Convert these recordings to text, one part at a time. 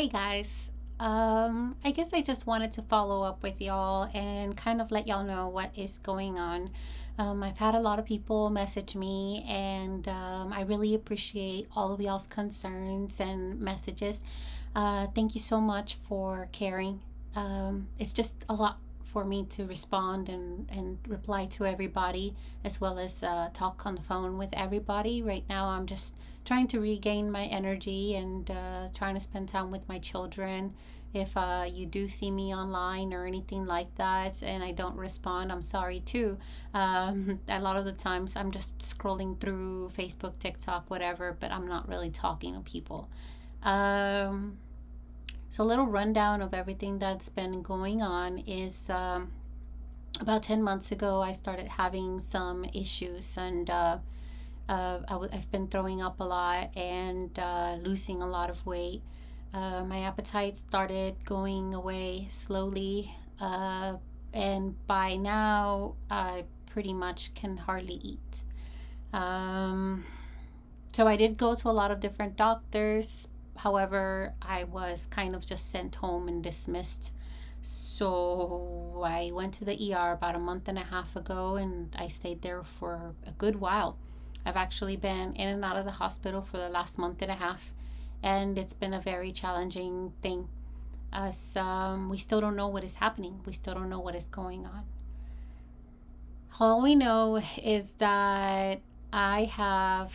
Hey guys. I guess I just wanted to follow up with y'all and kind of let y'all know what is going on. I've had a lot of people message me, and I really appreciate all of y'all's concerns and messages. Thank you so much for caring. It's just a lot for me to respond and reply to everybody, as well as talk on the phone with everybody. Right now, I'm just trying to regain my energy and trying to spend time with my children. If you do see me online or anything like that and I don't respond, I'm sorry too. A lot of the times I'm just scrolling through Facebook, TikTok, whatever, but I'm not really talking to people. Um, so, a little rundown of everything that's been going on is about 10 months ago, I started having some issues, and I've been throwing up a lot and losing a lot of weight. My appetite started going away slowly, and by now, I pretty much can hardly eat. Um, so I did go to a lot of different doctors. However, I was kind of just sent home and dismissed. So I went to the ER about a month and a half ago, and I stayed there for a good while. I've actually been in and out of the hospital for the last month and a half, and it's been a very challenging thing as we still don't know what is happening. We still don't know what is going on. All we know is that I have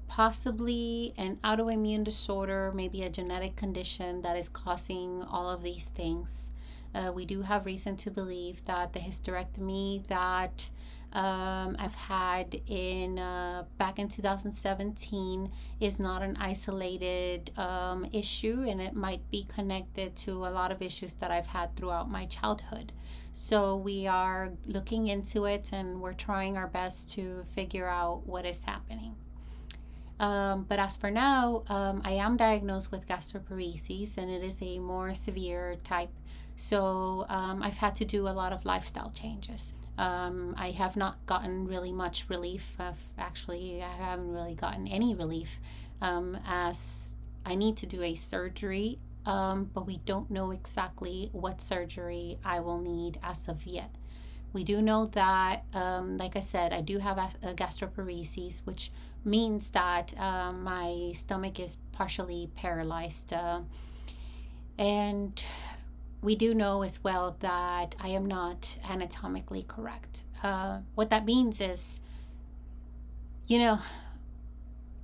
possibly an autoimmune disorder, maybe a genetic condition that is causing all of these things. We do have reason to believe that the hysterectomy that I've had in back in 2017 is not an isolated issue, and it might be connected to a lot of issues that I've had throughout my childhood. So we are looking into it, and we're trying our best to figure out what is happening. But as for now, I am diagnosed with gastroparesis, and it is a more severe type. So I've had to do a lot of lifestyle changes. I have not gotten really much relief. I haven't really gotten any relief, as I need to do a surgery, but we don't know exactly what surgery I will need as of yet. We do know that, like I said, I do have a gastroparesis, which means that my stomach is partially paralyzed. And we do know as well that I am not anatomically correct. What that means is, you know,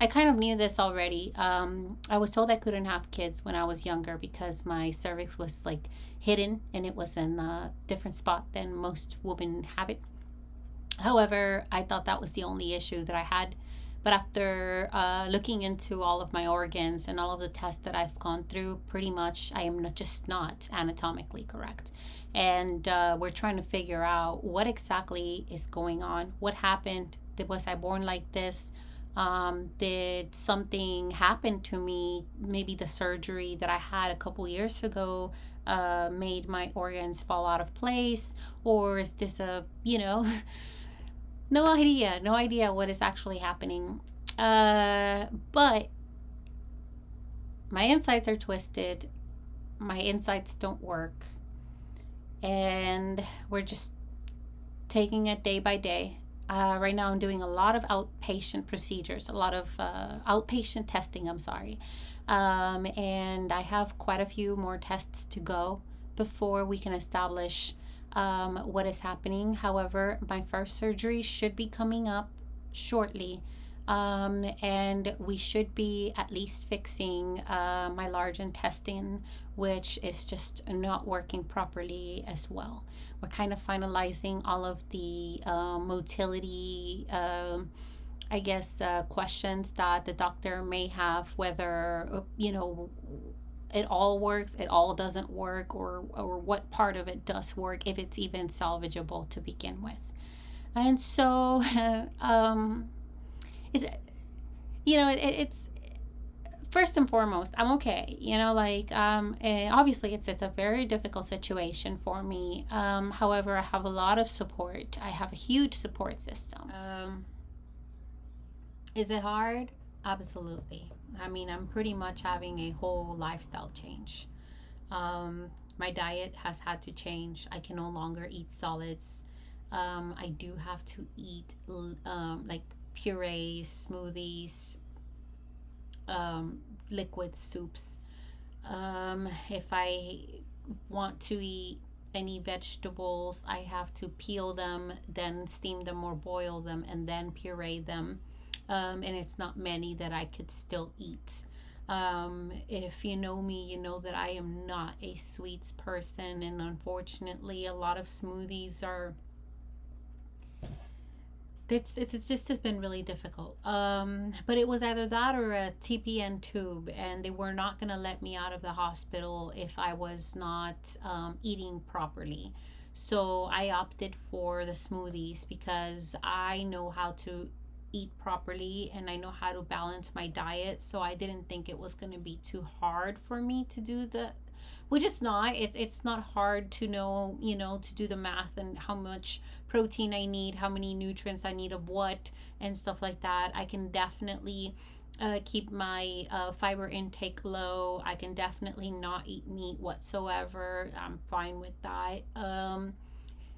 I kind of knew this already. I was told I couldn't have kids when I was younger because my cervix was like hidden and it was in a different spot than most women have it. However, I thought that was the only issue that I had. But after looking into all of my organs and all of the tests that I've gone through, pretty much I am just not anatomically correct. And we're trying to figure out what exactly is going on. What happened? Was I born like this? Did something happen to me? Maybe the surgery that I had a couple years ago made my organs fall out of place? Or is this no idea what is actually happening. But my insides are twisted. My insides don't work. And we're just taking it day by day. Right now, I'm doing a lot of outpatient procedures, a lot of outpatient testing, I'm sorry. And I have quite a few more tests to go before we can establish what is happening. However, my first surgery should be coming up shortly. And we should be at least fixing my large intestine, which is just not working properly as well. We're kind of finalizing all of the motility, questions that the doctor may have, whether, it all works, it all doesn't work, or what part of it does work, if it's even salvageable to begin with. And so, it's it's first and foremost, I'm okay. Obviously it's a very difficult situation for me. However, I have a lot of support. I have a huge support system. Is it hard? Absolutely. I mean, I'm pretty much having a whole lifestyle change. Um, my diet has had to change. I can no longer eat solids. I do have to eat like purees, smoothies, um, liquid soups. If I want to eat any vegetables, I have to peel them, then steam them or boil them, and then puree them. And it's not many that I could still eat. If you know me, you know that I am not a sweets person, and unfortunately, a lot of smoothies are it's just been really difficult. But it was either that or a TPN tube, and they were not going to let me out of the hospital if I was not eating properly. So I opted for the smoothies because I know how to eat properly and I know how to balance my diet. So I didn't think it was going to be too hard for me to do the, which is not. It's not hard to know, to do the math and how much protein I need, how many nutrients I need of what, and stuff like that. I can definitely keep my fiber intake low. I can definitely not eat meat whatsoever. I'm fine with that.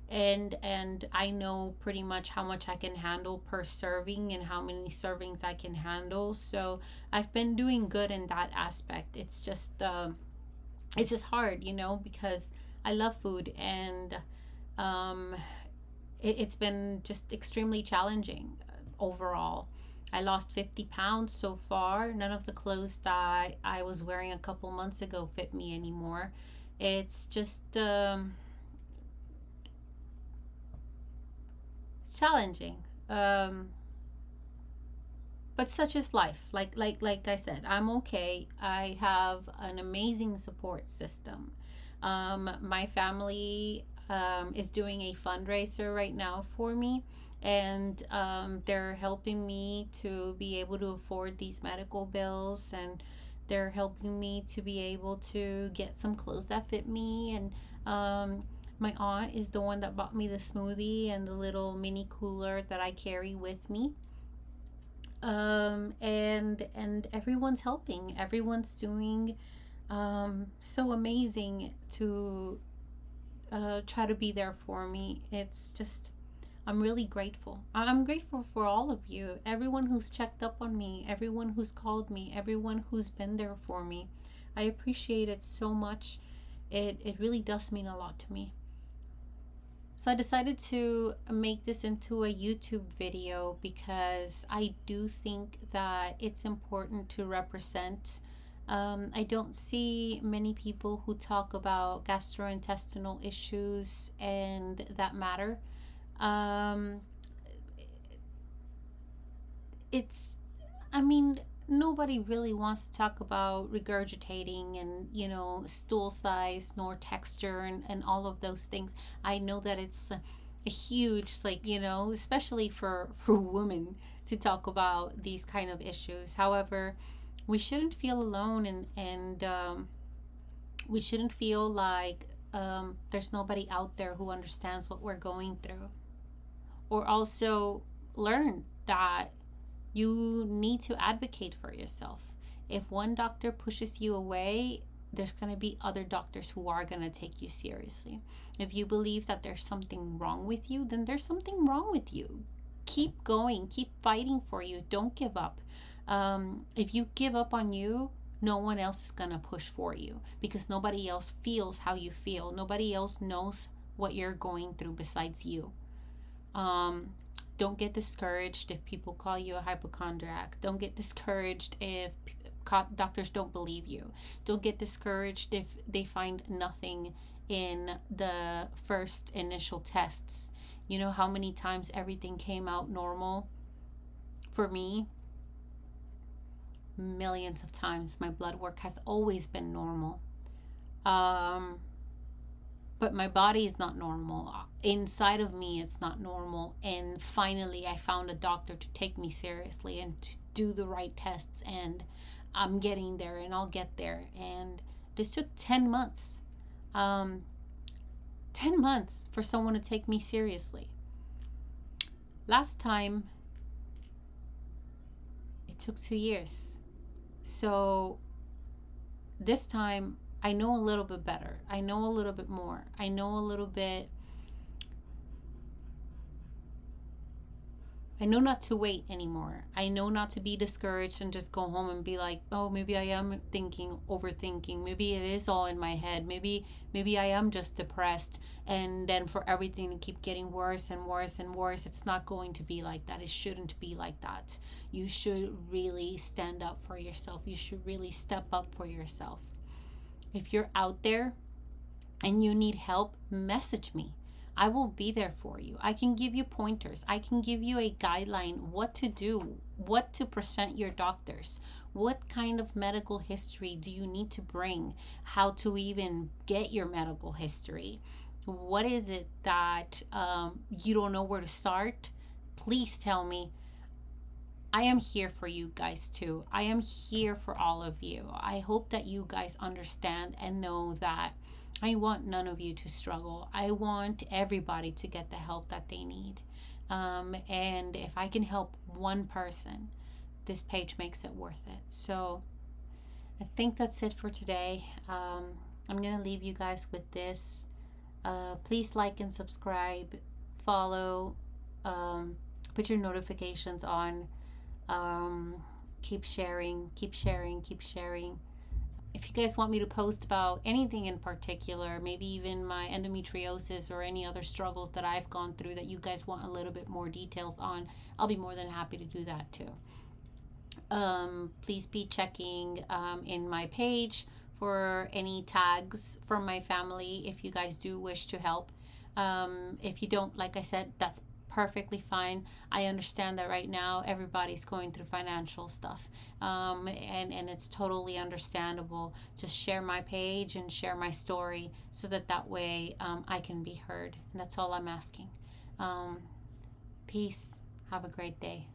And I know pretty much how much I can handle per serving and how many servings I can handle. So I've been doing good in that aspect. It's just hard, because I love food, and um, it's been just extremely challenging overall. I lost 50 pounds so far. None of the clothes that I was wearing a couple months ago fit me anymore. It's just, it's challenging. But such is life. Like I said, I'm okay. I have an amazing support system. My family is doing a fundraiser right now for me, and they're helping me to be able to afford these medical bills, and they're helping me to be able to get some clothes that fit me. And my aunt is the one that bought me the smoothie and the little mini cooler that I carry with me. And everyone's helping, everyone's doing so amazing to try to be there for me. It's just, I'm really grateful. I'm grateful for all of you, everyone who's checked up on me, everyone who's called me, everyone who's been there for me. I appreciate it so much. It really does mean a lot to me. So I decided to make this into a YouTube video because I do think that it's important to represent. I don't see many people who talk about gastrointestinal issues and that matter. Um, it's, I mean, nobody really wants to talk about regurgitating and, stool size nor texture and all of those things. I know that it's a huge, like, especially for women to talk about these kind of issues. However, we shouldn't feel alone, and we shouldn't feel like there's nobody out there who understands what we're going through. Or also learn that you need to advocate for yourself. If one doctor pushes you away, there's going to be other doctors who are going to take you seriously. If you believe that there's something wrong with you, then there's something wrong with you. Keep going, keep fighting for you. Don't give up. If you give up on you, no one else is going to push for you because nobody else feels how you feel. Nobody else knows what you're going through besides you. Um, don't get discouraged if people call you a hypochondriac. Don't get discouraged if doctors don't believe you. Don't get discouraged if they find nothing in the first initial tests. You know how many times everything came out normal? For me, millions of times. My blood work has always been normal. Um, but my body is not normal. Inside of me, it's not normal. And finally, I found a doctor to take me seriously and to do the right tests. And I'm getting there, and I'll get there. And this took 10 months. 10 months for someone to take me seriously. Last time, it took 2 years. So this time, I know a little bit better. I know a little bit more. I know a little bit. I know not to wait anymore. I know not to be discouraged and just go home and be like, oh, maybe I am overthinking. Maybe it is all in my head. Maybe I am just depressed. And then for everything to keep getting worse and worse and worse, it's not going to be like that. It shouldn't be like that. You should really stand up for yourself. You should really step up for yourself. If you're out there and you need help, message me. I will be there for you. I can give you pointers. I can give you a guideline what to do, what to present your doctors, what kind of medical history do you need to bring, how to even get your medical history. What is it that you don't know where to start? Please tell me. I am here for you guys too. I am here for all of you. I hope that you guys understand and know that I want none of you to struggle. I want everybody to get the help that they need. And if I can help one person, this page makes it worth it. So I think that's it for today. I'm going to leave you guys with this. Please like and subscribe, follow, put your notifications on. Keep sharing, keep sharing, keep sharing. If you guys want me to post about anything in particular, maybe even my endometriosis or any other struggles that I've gone through that you guys want a little bit more details on, I'll be more than happy to do that too. Please be checking in my page for any tags from my family if you guys do wish to help. If you don't, like I said, that's perfectly fine. I understand that right now everybody's going through financial stuff, and it's totally understandable. Just share my page and share my story so that way I can be heard, and that's all I'm asking. Peace. Have a great day.